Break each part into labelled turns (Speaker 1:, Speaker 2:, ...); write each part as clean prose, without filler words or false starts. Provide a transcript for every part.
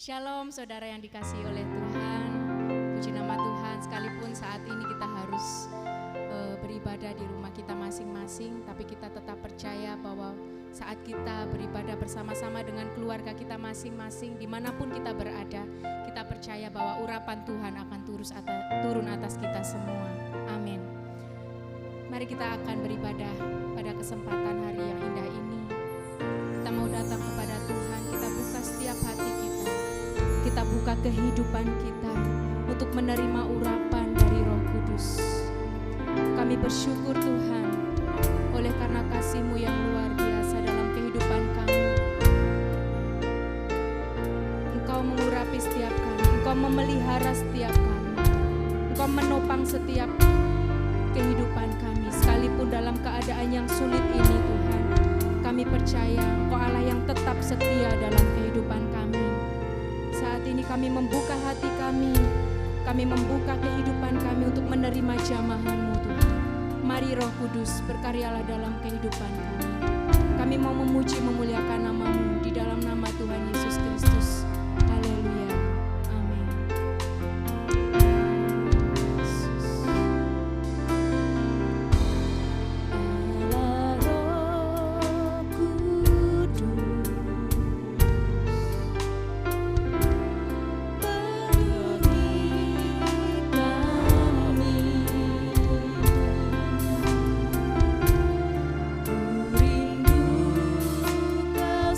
Speaker 1: Shalom saudara yang dikasihi oleh Tuhan. Puji nama Tuhan, sekalipun saat ini kita harus beribadah di rumah kita masing-masing, tapi kita tetap percaya bahwa saat kita beribadah bersama-sama dengan keluarga kita masing-masing, dimanapun kita berada, kita percaya bahwa urapan Tuhan akan turun atas kita semua. Amin. Mari kita akan beribadah pada kesempatan hari yang indah ini. Kita mau datang kepada Tuhan, kita buka setiap hati kita. Kita buka kehidupan kita untuk menerima urapan dari Roh Kudus. Kami bersyukur Tuhan, oleh karena kasih-Mu yang luar biasa dalam kehidupan kami. Engkau mengurapi setiap kami, Engkau memelihara setiap kami, Engkau menopang setiap kehidupan kami. Sekalipun dalam keadaan yang sulit ini Tuhan, kami percaya Engkau Allah yang tetap setia dalam kehidupan kami. Saat ini kami membuka hati kami membuka kehidupan kami untuk menerima jamahan-Mu Tuhan. Mari Roh Kudus berkaryalah dalam kehidupan kami. Kami mau memuji memuliakan nama-Mu di dalam nama Tuhan Yesus Kristus. Haleluya. Amin.
Speaker 2: Rindu kau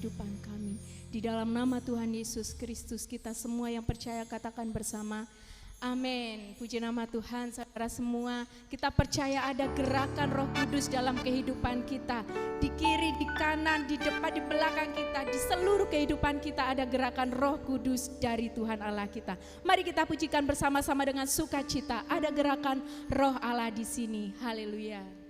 Speaker 1: kehidupan kami. Di dalam nama Tuhan Yesus Kristus kita semua yang percaya katakan bersama, amin. Puji nama Tuhan. Saudara semua, kita percaya ada gerakan Roh Kudus dalam kehidupan kita. Di kiri, di kanan, di depan, di belakang kita, di seluruh kehidupan kita ada gerakan Roh Kudus dari Tuhan Allah kita. Mari kita pujikan bersama-sama dengan sukacita. Ada gerakan Roh Allah di sini. Haleluya.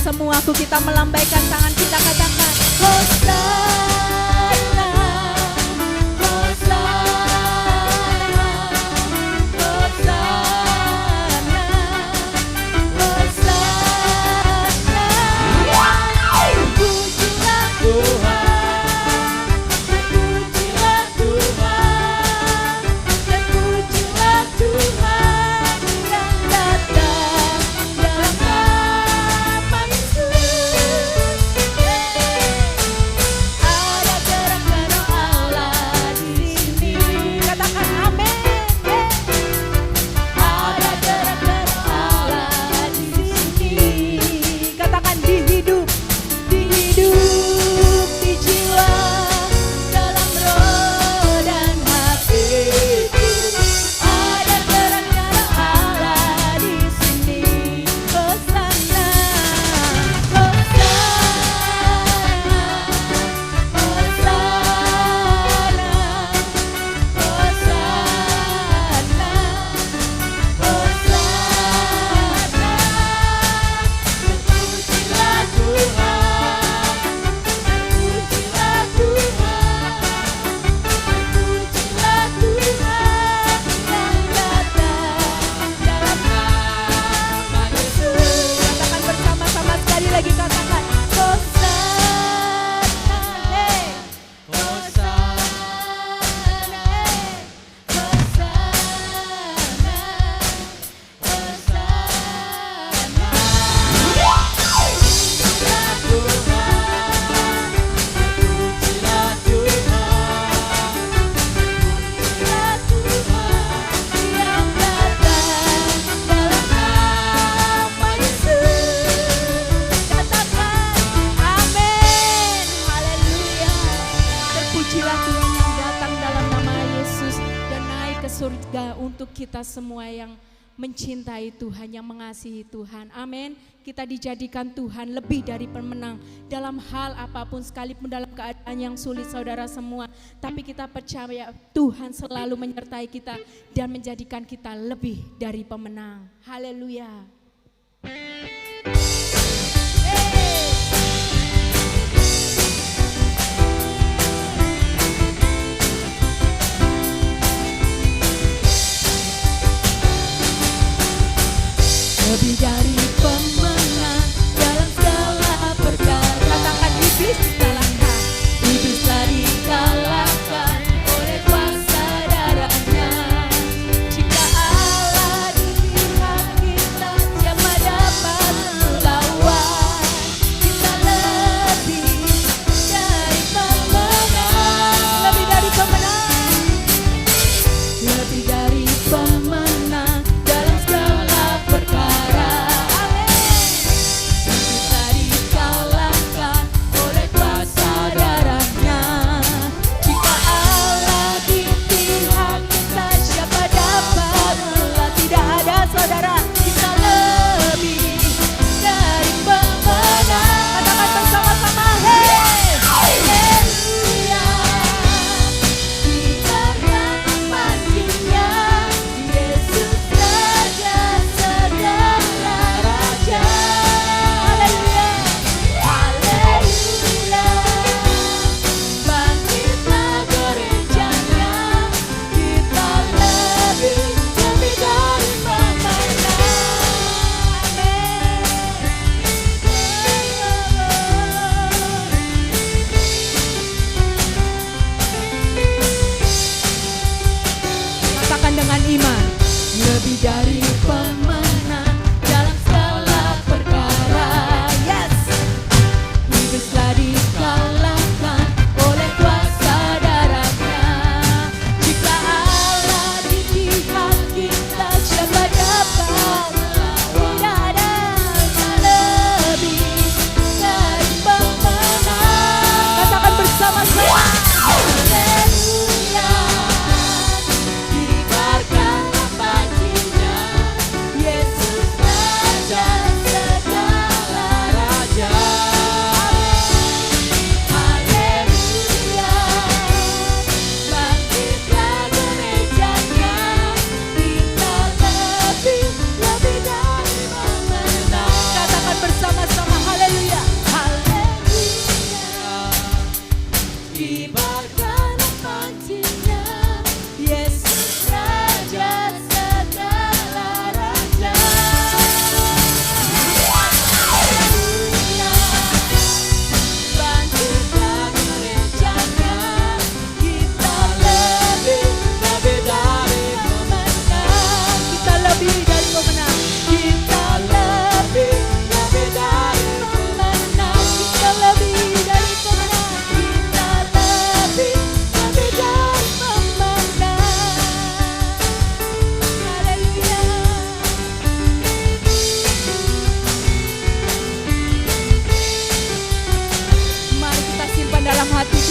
Speaker 1: Semua kita melambaikan tangan kita katakan Hosana, Hosana, Hosana, Hosana. Pujilah Tuhan, pujilah Tuhan, pujilah Tuhan yang datang dalam nama surga untuk kita semua yang mencintai Tuhan, yang mengasihi Tuhan. Amin. Kita dijadikan Tuhan lebih dari pemenang dalam hal apapun, sekalipun dalam keadaan yang sulit saudara semua. Tapi kita percaya Tuhan selalu menyertai kita dan menjadikan kita lebih dari pemenang. Haleluya. Lebih dari pemenang dalam segala perkara. Katakan iblis dikalahkan. Iblis telah dikalahkan oleh kuasa darahnya. Jika Allah di pihak kita, siapa dapat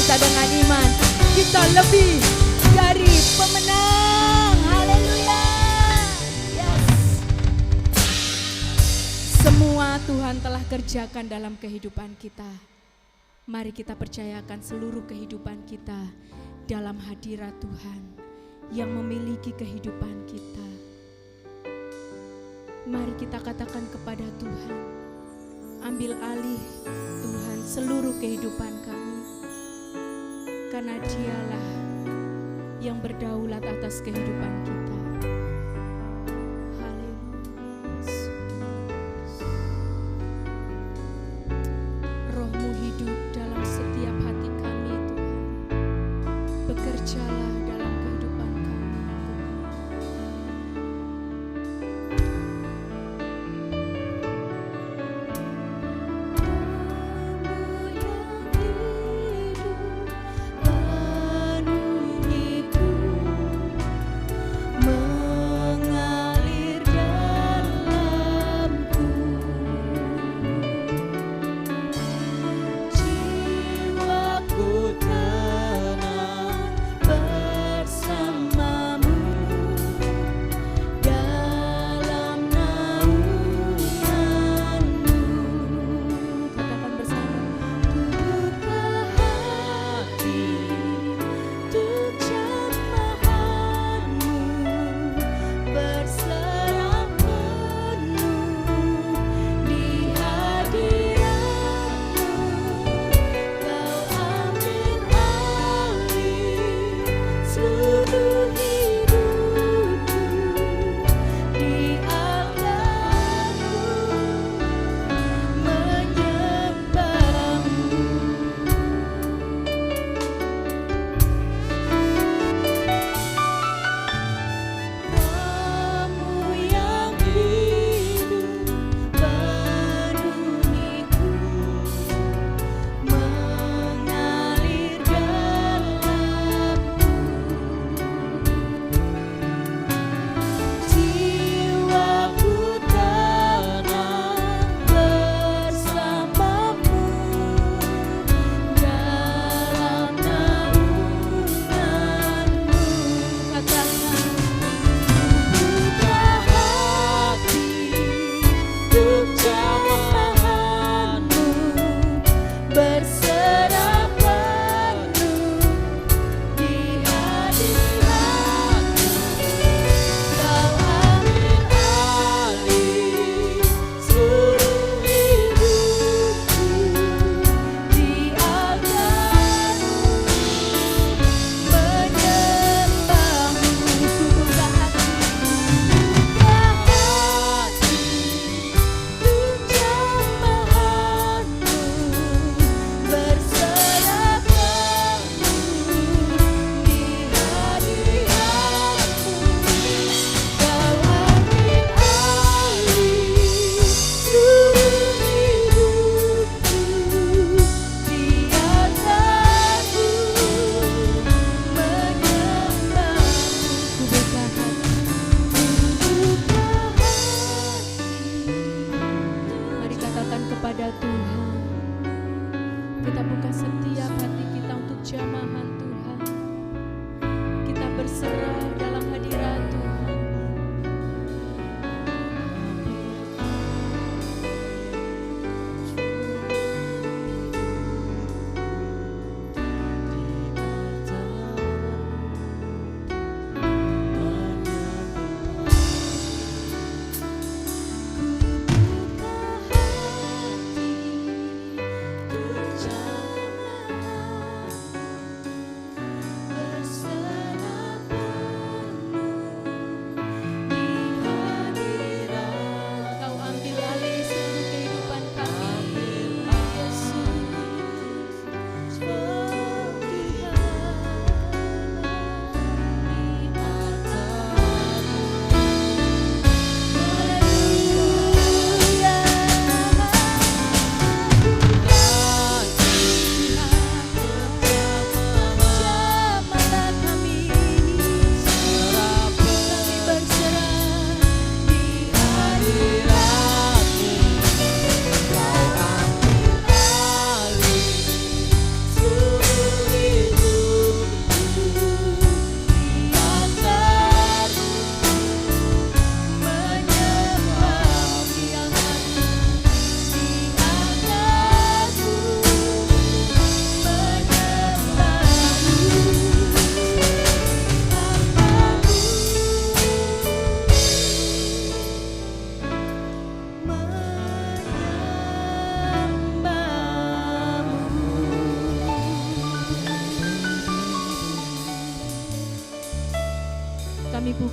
Speaker 1: kita dengan iman. Kita lebih dari pemenang. Haleluya. Yes. Semua Tuhan telah kerjakan dalam kehidupan kita. Mari kita percayakan seluruh kehidupan kita dalam hadirat Tuhan yang memiliki kehidupan kita. Mari kita katakan kepada Tuhan, ambil alih Tuhan seluruh kehidupan kami, karena Dialah yang berdaulat atas kehidupan kita. Roh-Mu hidup dalam setiap hati kami Tuhan. Bekerjalah dalam kehidupan kami Tuhan.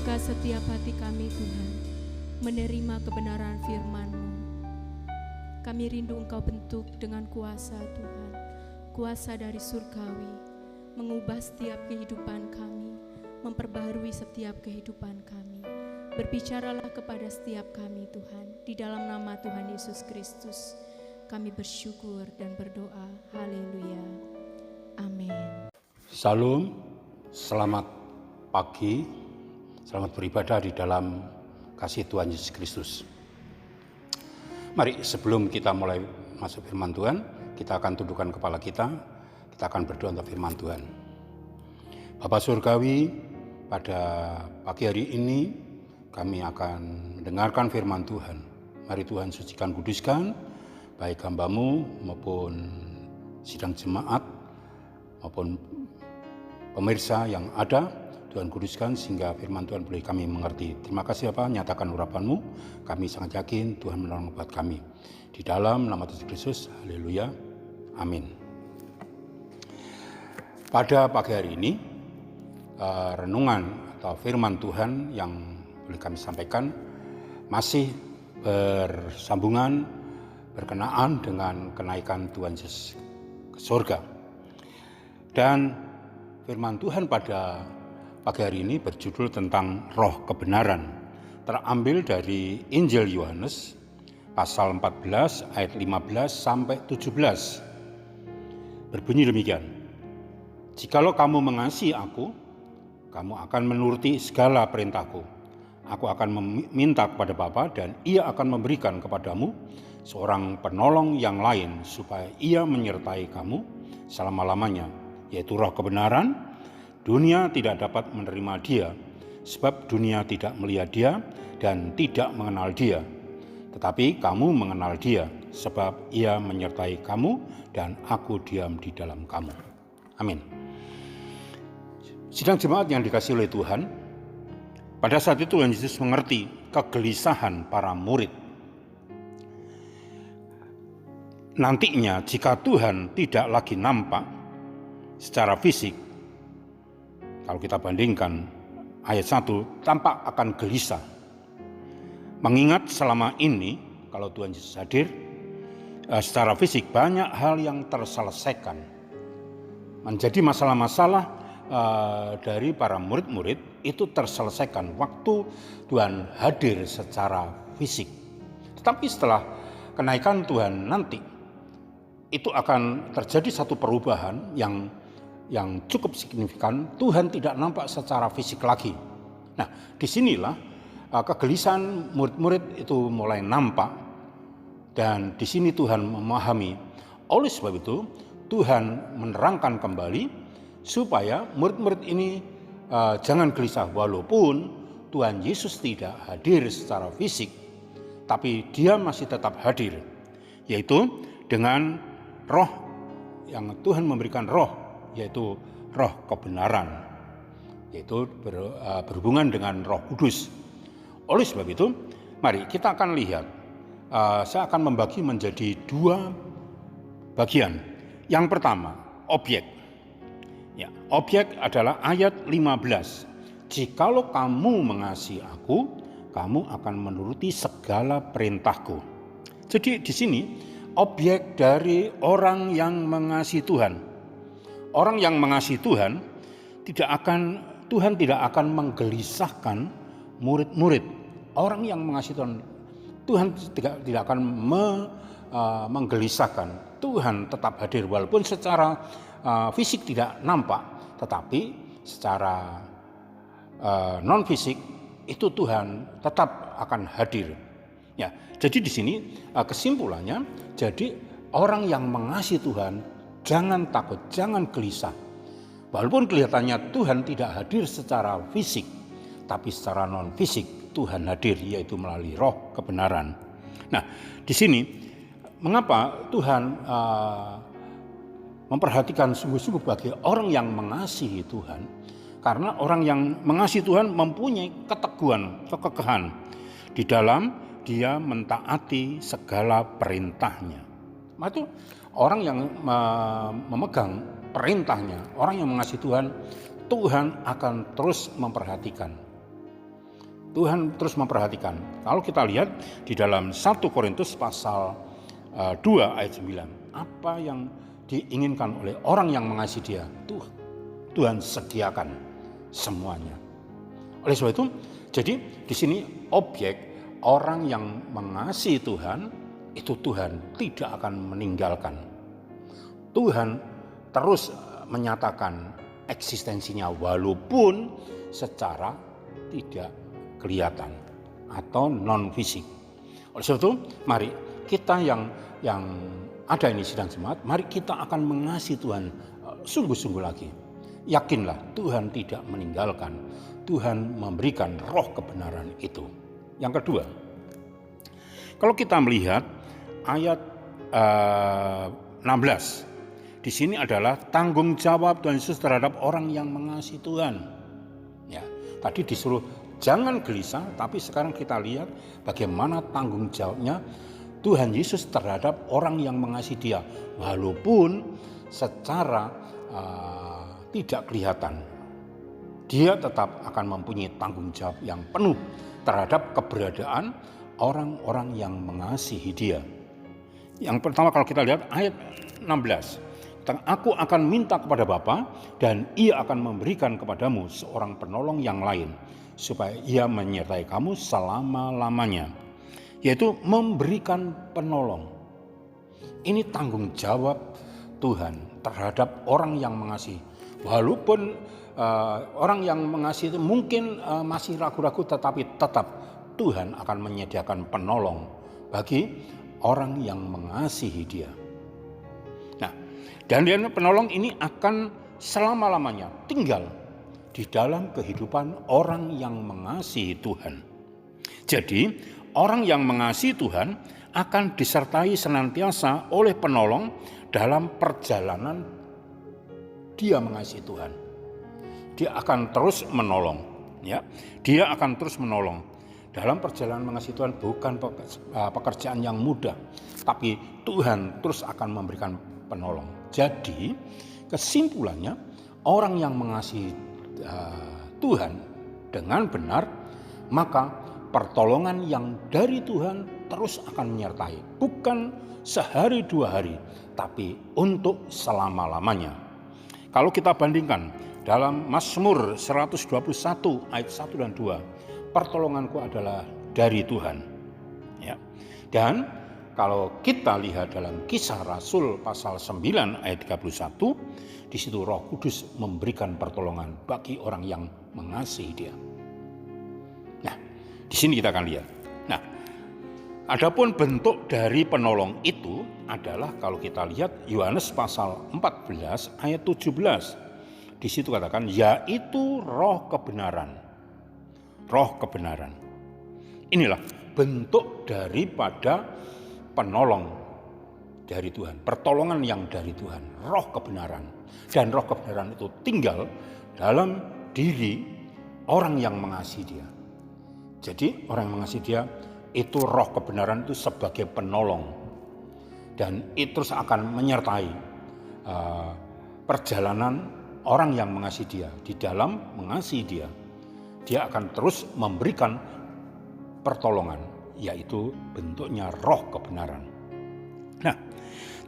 Speaker 1: Buka setiap hati kami Tuhan, menerima kebenaran firman-Mu. Kami rindu Engkau bentuk dengan kuasa Tuhan, kuasa dari surgawi, mengubah setiap kehidupan kami, memperbaharui setiap kehidupan kami. Berbicaralah kepada setiap kami Tuhan, di dalam nama Tuhan Yesus Kristus. Kami bersyukur dan berdoa. Haleluya. Amin.
Speaker 2: Salam, selamat pagi, selamat beribadah di dalam kasih Tuhan Yesus Kristus. Mari sebelum kita mulai masuk firman Tuhan, kita akan tundukkan kepala kita akan berdoa untuk firman Tuhan. Bapa Surgawi, pada pagi hari ini kami akan mendengarkan firman Tuhan. Mari Tuhan sucikan, kuduskan, baik hamba-Mu maupun sidang jemaat, maupun pemirsa yang ada. Tuhan kuduskan sehingga firman Tuhan boleh kami mengerti. Terima kasih Bapa, nyatakan urapan-Mu. Kami sangat yakin Tuhan menolong buat kami. Di dalam nama Yesus Kristus, haleluya, amin. Pada pagi hari ini, renungan atau firman Tuhan yang boleh kami sampaikan masih bersambungan, berkenaan dengan kenaikan Tuhan Yesus ke surga. Dan firman Tuhan pada pagi hari ini berjudul tentang roh kebenaran, terambil dari Injil Yohanes pasal 14 ayat 15 sampai 17. Berbunyi demikian: "Jikalau kamu mengasihi aku, kamu akan menuruti segala perintahku. Aku akan meminta kepada Bapa dan Ia akan memberikan kepadamu seorang penolong yang lain supaya Ia menyertai kamu selama-lamanya, yaitu roh kebenaran. Dunia tidak dapat menerima Dia, sebab dunia tidak melihat Dia dan tidak mengenal Dia. Tetapi kamu mengenal Dia, sebab Ia menyertai kamu dan Aku diam di dalam kamu." Amin. Sidang jemaat yang dikasihi oleh Tuhan, pada saat itu Tuhan Yesus mengerti kegelisahan para murid. Nantinya jika Tuhan tidak lagi nampak secara fisik, kalau kita bandingkan ayat 1, tampak akan gelisah. Mengingat selama ini kalau Tuhan Yesus hadir secara fisik, banyak hal yang terselesaikan. Menjadi masalah-masalah dari para murid-murid itu terselesaikan waktu Tuhan hadir secara fisik. Tetapi setelah kenaikan Tuhan nanti, itu akan terjadi satu perubahan yang cukup signifikan. Tuhan tidak nampak secara fisik lagi. Nah, disinilah kegelisahan murid-murid itu mulai nampak, dan di sini Tuhan memahami. Oleh sebab itu Tuhan menerangkan kembali supaya murid-murid ini jangan gelisah, walaupun Tuhan Yesus tidak hadir secara fisik, tapi Dia masih tetap hadir, yaitu dengan roh yang Tuhan memberikan, roh yaitu roh kebenaran, yaitu berhubungan dengan Roh Kudus. Oleh sebab itu, mari kita akan lihat, saya akan membagi menjadi dua bagian. Yang pertama, objek. Ya, objek adalah ayat 15. "Jikalau kamu mengasihi aku, kamu akan menuruti segala perintahku." Jadi di sini objek dari orang yang mengasihi Tuhan. Orang yang mengasihi Tuhan Tuhan tidak akan menggelisahkan murid-murid. Orang yang mengasihi Tuhan tidak akan menggelisahkan. Tuhan tetap hadir walaupun secara fisik tidak nampak, tetapi secara non fisik itu Tuhan tetap akan hadir. Ya, jadi di sini kesimpulannya, jadi orang yang mengasihi Tuhan jangan takut, jangan gelisah. Walaupun kelihatannya Tuhan tidak hadir secara fisik, tapi secara non fisik Tuhan hadir, yaitu melalui roh kebenaran. Nah, di sini mengapa Tuhan memperhatikan sungguh-sungguh bagi orang yang mengasihi Tuhan? Karena orang yang mengasihi Tuhan mempunyai keteguhan, kekekehan di dalam dia mentaati segala perintahnya. Maka orang yang memegang perintahnya, orang yang mengasihi Tuhan, Tuhan akan terus memperhatikan. Tuhan terus memperhatikan. Kalau kita lihat di dalam 1 Korintus pasal 2 ayat 9, apa yang diinginkan oleh orang yang mengasihi Dia, Tuhan sediakan semuanya. Oleh sebab itu, jadi di sini objek orang yang mengasihi Tuhan, itu Tuhan tidak akan meninggalkan. Tuhan terus menyatakan eksistensinya walaupun secara tidak kelihatan atau non fisik. Oleh sebab itu, mari kita yang ada ini sidang jemaat, mari kita akan mengasihi Tuhan sungguh-sungguh lagi. Yakinlah Tuhan tidak meninggalkan, Tuhan memberikan roh kebenaran itu. Yang kedua, kalau kita melihat ayat 16, di sini adalah tanggung jawab Tuhan Yesus terhadap orang yang mengasihi Tuhan. Ya, tadi disuruh jangan gelisah, tapi sekarang kita lihat bagaimana tanggung jawabnya Tuhan Yesus terhadap orang yang mengasihi Dia, walaupun secara tidak kelihatan. Dia tetap akan mempunyai tanggung jawab yang penuh terhadap keberadaan orang-orang yang mengasihi Dia. Yang pertama, kalau kita lihat ayat 16, aku akan minta kepada Bapa dan Ia akan memberikan kepadamu seorang penolong yang lain, supaya Ia menyertai kamu selama-lamanya, yaitu memberikan penolong. Ini tanggung jawab Tuhan terhadap orang yang mengasihi. Walaupun orang yang mengasihi itu mungkin masih ragu-ragu, tetapi tetap Tuhan akan menyediakan penolong bagi orang yang mengasihi Dia. Nah, dan penolong ini akan selama-lamanya tinggal di dalam kehidupan orang yang mengasihi Tuhan. Jadi, orang yang mengasihi Tuhan akan disertai senantiasa oleh penolong dalam perjalanan dia mengasihi Tuhan. Dia akan terus menolong, ya. Dia akan terus menolong. Dalam perjalanan mengasihi Tuhan bukan pekerjaan yang mudah, tapi Tuhan terus akan memberikan penolong. Jadi, kesimpulannya, orang yang mengasihi Tuhan dengan benar, maka pertolongan yang dari Tuhan terus akan menyertai, bukan sehari dua hari, tapi untuk selama-lamanya. Kalau kita bandingkan dalam Mazmur 121 ayat 1 dan 2, pertolonganku adalah dari Tuhan. Ya. Dan kalau kita lihat dalam Kisah Rasul pasal 9 ayat 31, di situ Roh Kudus memberikan pertolongan bagi orang yang mengasihi Dia. Nah, di sini kita akan lihat. Nah, adapun bentuk dari penolong itu adalah kalau kita lihat Yohanes pasal 14 ayat 17. Di situ katakan yaitu roh kebenaran. Roh kebenaran. Inilah bentuk daripada penolong dari Tuhan, pertolongan yang dari Tuhan, roh kebenaran. Dan roh kebenaran itu tinggal dalam diri orang yang mengasihi Dia. Jadi orang yang mengasihi Dia itu roh kebenaran itu sebagai penolong, dan itu terus akan menyertai perjalanan orang yang mengasihi Dia. Di dalam mengasihi Dia, Dia akan terus memberikan pertolongan, yaitu bentuknya roh kebenaran. Nah,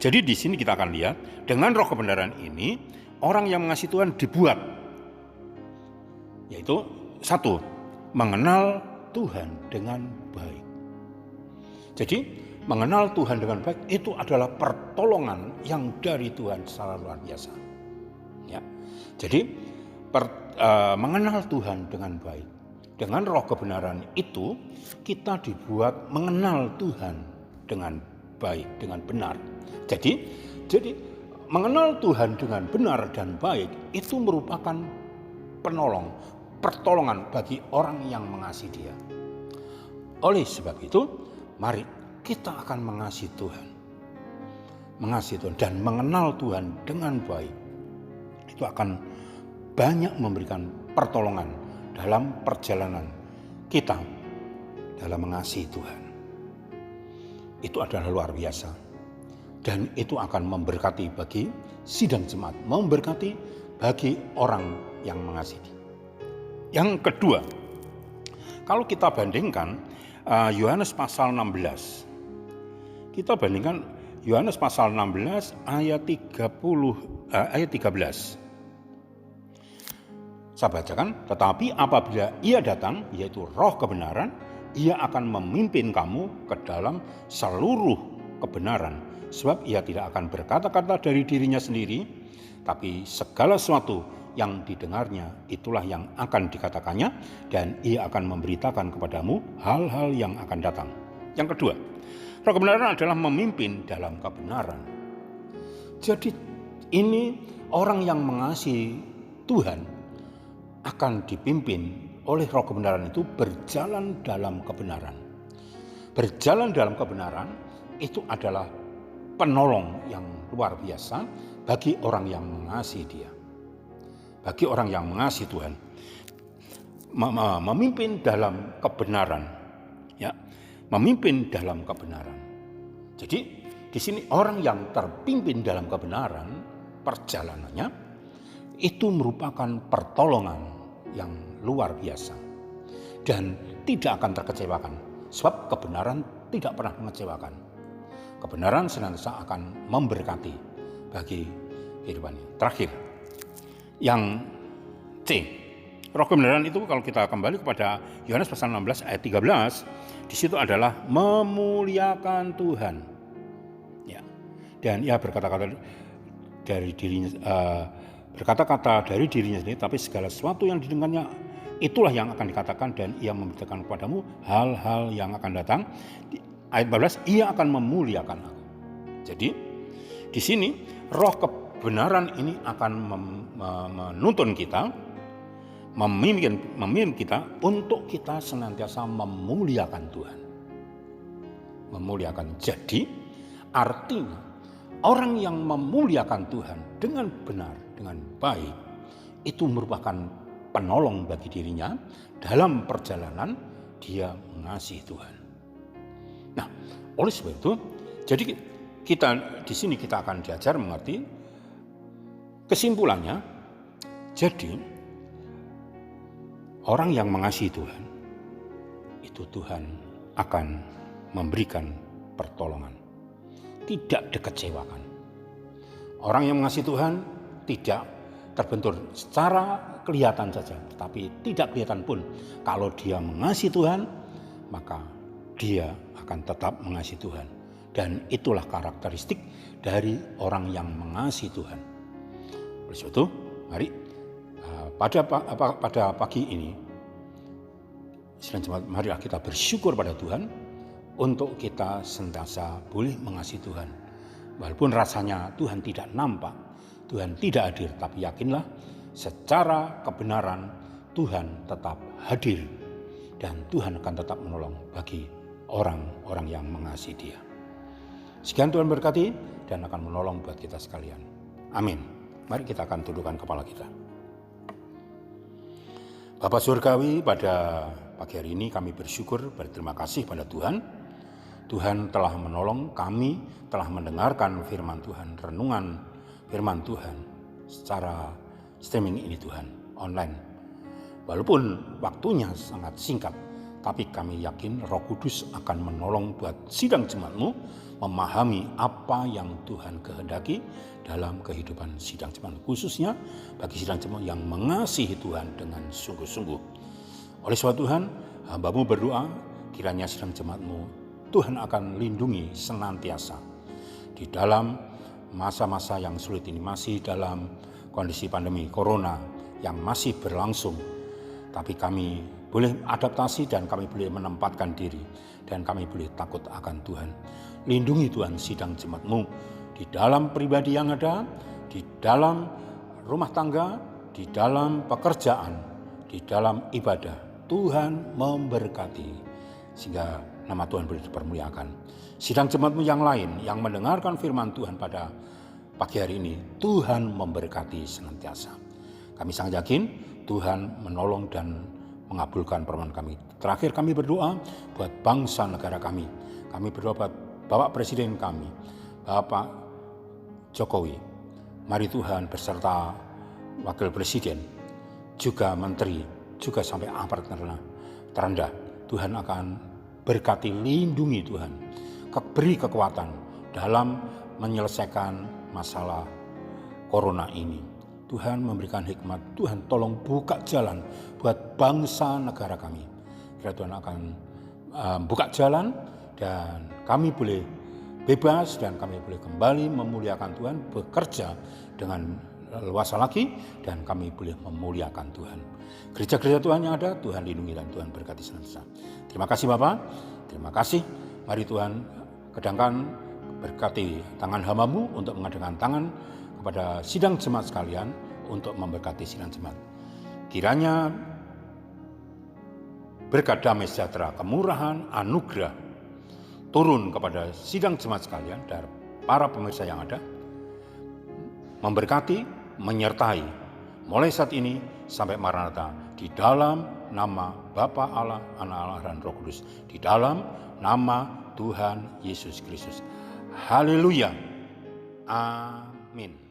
Speaker 2: jadi di sini kita akan lihat dengan roh kebenaran ini orang yang mengasihi Tuhan dibuat, yaitu satu, mengenal Tuhan dengan baik. Jadi mengenal Tuhan dengan baik itu adalah pertolongan yang dari Tuhan secara luar biasa. Ya, jadi mengenal Tuhan dengan baik, dengan roh kebenaran itu kita dibuat mengenal Tuhan dengan baik, dengan benar. Jadi mengenal Tuhan dengan benar dan baik itu merupakan pertolongan bagi orang yang mengasihi Dia. Oleh sebab itu, mari kita akan mengasihi Tuhan. Mengasihi Tuhan dan mengenal Tuhan dengan baik. Itu akan banyak memberikan pertolongan dalam perjalanan kita dalam mengasihi Tuhan. Itu adalah luar biasa. Dan itu akan memberkati bagi sidang jemaat, memberkati bagi orang yang mengasihi. Yang kedua, kalau kita bandingkan Yohanes pasal 16. Kita bandingkan Yohanes pasal 16 ayat 13. Saya bacakan, tetapi apabila ia datang, yaitu roh kebenaran, ia akan memimpin kamu ke dalam seluruh kebenaran. Sebab ia tidak akan berkata-kata dari dirinya sendiri, tapi segala sesuatu yang didengarnya itulah yang akan dikatakannya, dan ia akan memberitakan kepadamu hal-hal yang akan datang. Yang kedua, roh kebenaran adalah memimpin dalam kebenaran. Jadi ini orang yang mengasihi Tuhan akan dipimpin oleh roh kebenaran itu berjalan dalam kebenaran. Berjalan dalam kebenaran itu adalah penolong yang luar biasa bagi orang yang mengasihi Dia. Bagi orang yang mengasihi Tuhan. Memimpin dalam kebenaran. Ya, memimpin dalam kebenaran. Jadi di sini orang yang terpimpin dalam kebenaran perjalanannya itu merupakan pertolongan yang luar biasa dan tidak akan terkecewakan, sebab kebenaran tidak pernah mengecewakan. Kebenaran senantiasa akan memberkati bagi kehidupannya. Terakhir, yang C, roh kebenaran itu kalau kita kembali kepada Yohanes pasal 16 ayat 13, di situ adalah memuliakan Tuhan. Ya. Dan ia berkata-kata dari dirinya sendiri, tapi segala sesuatu yang didengarnya itulah yang akan dikatakan, dan ia memberitakan kepadamu hal-hal yang akan datang. Ayat 14, ia akan memuliakan aku. Jadi di sini roh kebenaran ini akan menuntun kita, memimpin kita untuk kita senantiasa memuliakan Tuhan. Memuliakan. Jadi artinya orang yang memuliakan Tuhan dengan benar, dengan baik, itu merupakan penolong bagi dirinya dalam perjalanan dia mengasihi Tuhan. Nah, oleh sebab itu, jadi kita di sini kita akan diajar mengerti kesimpulannya. Jadi orang yang mengasihi Tuhan, itu Tuhan akan memberikan pertolongan, tidak dikecewakan. Orang yang mengasihi Tuhan tidak terbentur secara kelihatan saja, tetapi tidak kelihatan pun. Kalau dia mengasihi Tuhan, maka dia akan tetap mengasihi Tuhan. Dan itulah karakteristik dari orang yang mengasihi Tuhan. Oleh sebab itu, mari pada pagi ini, sidang jemaat, marilah kita bersyukur pada Tuhan untuk kita sentiasa boleh mengasihi Tuhan. Walaupun rasanya Tuhan tidak nampak, Tuhan tidak hadir, tapi yakinlah secara kebenaran Tuhan tetap hadir dan Tuhan akan tetap menolong bagi orang-orang yang mengasihi Dia. Sekian, Tuhan berkati dan akan menolong buat kita sekalian. Amin. Mari kita akan tundukkan kepala kita. Bapa Surgawi, pada pagi hari ini kami bersyukur, berterima kasih pada Tuhan. Tuhan telah menolong kami, telah mendengarkan firman Tuhan, renungan firman Tuhan secara streaming ini Tuhan, online. Walaupun waktunya sangat singkat, tapi kami yakin Roh Kudus akan menolong buat sidang jemaat-Mu memahami apa yang Tuhan kehendaki dalam kehidupan sidang jemaat, khususnya bagi sidang jemaat yang mengasihi Tuhan dengan sungguh-sungguh. Oleh sebab Tuhan, hamba-Mu berdoa kiranya sidang jemaat-Mu Tuhan akan lindungi senantiasa di dalam masa-masa yang sulit ini, masih dalam kondisi pandemi corona yang masih berlangsung. Tapi kami boleh adaptasi dan kami boleh menempatkan diri dan kami boleh takut akan Tuhan. Lindungi Tuhan sidang jemaat-Mu di dalam pribadi yang ada, di dalam rumah tangga, di dalam pekerjaan, di dalam ibadah. Tuhan memberkati sehingga nama Tuhan boleh dipermuliakan. Sidang jemaat-Mu yang lain yang mendengarkan firman Tuhan pada pagi hari ini, Tuhan memberkati senantiasa. Kami sangat yakin Tuhan menolong dan mengabulkan permohonan kami. Terakhir kami berdoa buat bangsa negara kami. Kami berdoa buat Bapak Presiden kami, Bapak Jokowi. Mari Tuhan beserta Wakil Presiden, juga Menteri, juga sampai aparat terendah Tuhan akan berkati, lindungi Tuhan, beri kekuatan dalam menyelesaikan masalah corona ini. Tuhan memberikan hikmat, Tuhan tolong buka jalan buat bangsa negara kami. Kira Tuhan akan buka jalan dan kami boleh bebas dan kami boleh kembali memuliakan Tuhan, bekerja dengan leluasa lagi dan kami boleh memuliakan Tuhan. Gereja-gereja Tuhan yang ada, Tuhan lindungi dan Tuhan berkati senantiasa. Terima kasih Bapak, terima kasih. Mari Tuhan kedangkan berkati tangan hamba-Mu untuk mengadakan tangan kepada sidang jemaat sekalian untuk memberkati sidang jemaat. Kiranya berkat damai sejahtera, kemurahan, anugerah turun kepada sidang jemaat sekalian dan para pemirsa yang ada, memberkati, menyertai mulai saat ini sampai Maranatha, di dalam nama Bapa Allah, Anak Allah dan Roh Kudus, di dalam nama Tuhan Yesus Kristus. Haleluya. Amin.